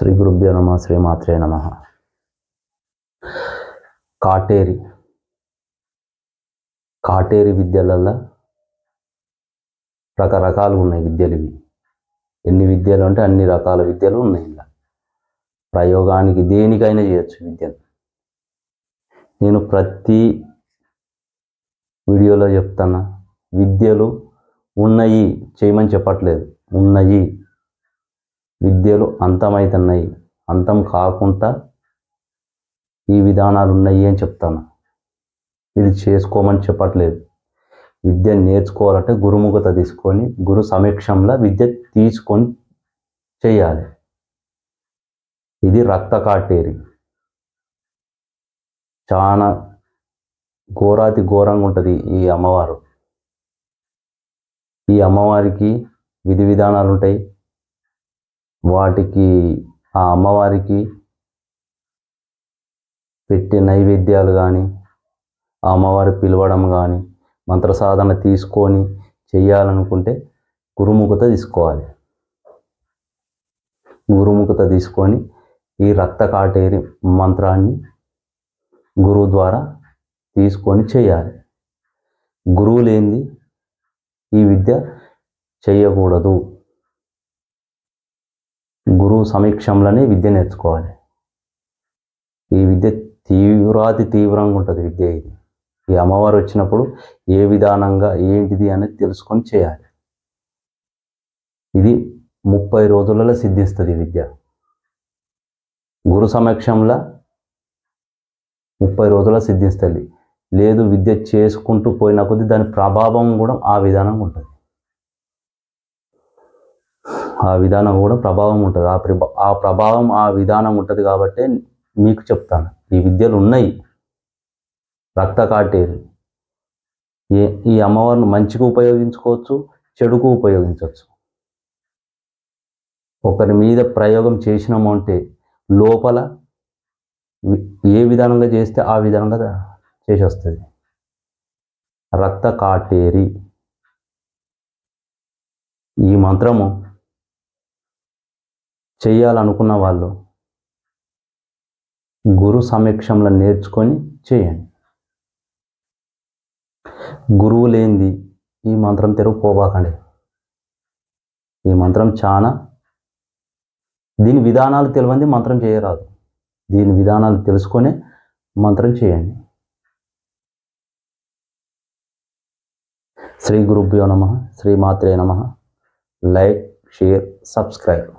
శ్రీ గురుభ్యో నమః శ్రీ మాత్రే నమః. కాటేరి విద్యలల్లో రకరకాలు ఉన్నాయి విద్యలు. ఇవి ఎన్ని విద్యలు అంటే అన్ని రకాల విద్యలు ఉన్నాయి. ఇలా ప్రయోగానికి దేనికైనా చేయొచ్చు విద్యను. నేను ప్రతి వీడియోలో చెప్తాను, విద్యలు ఉన్నాయి చేయమని చెప్పట్లేదు. ఉన్నాయి విద్యలు అంతమవుతున్నాయి, అంతం కాకుండా ఈ విధానాలు ఉన్నాయి అని చెప్తాను. ఇది చేసుకోమని చెప్పట్లేదు. విద్య నేర్చుకోవాలంటే గురుముఖత తీసుకొని గురు సమక్షంలో విద్య తీసుకొని చేయాలి. ఇది రక్త కాటేరి. చాలా ఘోరాతి ఘోరంగా ఉంటుంది ఈ అమ్మవారు. ఈ అమ్మవారికి విధి విధానాలు ఉంటాయి. వాటికి ఆ అమ్మవారికి పెట్టే నైవేద్యాలు కానీ, ఆ అమ్మవారి పిలవడం కానీ, మంత్ర సాధన తీసుకొని చెయ్యాలనుకుంటే గురుముఖత తీసుకోవాలి. గురుముఖత తీసుకొని ఈ రక్త కాటేరి మంత్రాన్ని గురువు ద్వారా తీసుకొని చేయాలి. గురువు లేనిది ఈ విద్య చేయకూడదు. గురువు సమక్షంలోనే విద్య నేర్చుకోవాలి. ఈ విద్య తీవ్రాతి తీవ్రంగా ఉంటుంది విద్య. ఇది ఈ అమ్మవారు వచ్చినప్పుడు ఏ విధానంగా ఏంటిది అనేది తెలుసుకొని చేయాలి. ఇది 30 రోజులలో సిద్ధిస్తుంది విద్య. గురు సమక్షంలో 30 రోజుల్లో సిద్ధిస్తుంది. లేదు విద్య చేసుకుంటూ పోయిన కొద్దీ దాని ప్రభావం కూడా ఆ విధానంగా ఉంటుంది. ఆ విధానం కూడా ప్రభావం ఉంటుంది. ఆ ప్రభావం ఆ విధానం ఉంటుంది. కాబట్టి మీకు చెప్తాను, ఈ విద్యలు ఉన్నాయి. రక్త కాటేరి ఈ అమ్మవారిని మంచిగా ఉపయోగించుకోవచ్చు, చెడుకు ఉపయోగించవచ్చు. ఒకరి మీద ప్రయోగం చేసినాము అంటే లోపల ఏ విధానంగా చేస్తే ఆ విధానంగా చేసి వస్తుంది. రక్త కాటేరి ఈ మంత్రము చేయాలనుకున్న వాళ్ళు గురు సమక్షంలో నేర్చుకొని చేయండి. గురువు లేనిది ఈ మంత్రం పోబాకండి. ఈ మంత్రం చాలా, దీని విధానాలు తెలియంది మంత్రం చేయరాదు. దీని విధానాలు తెలుసుకొని మంత్రం చేయండి. శ్రీ గురుభ్యో నమః శ్రీ మాత్రే నమః. Like, share, subscribe.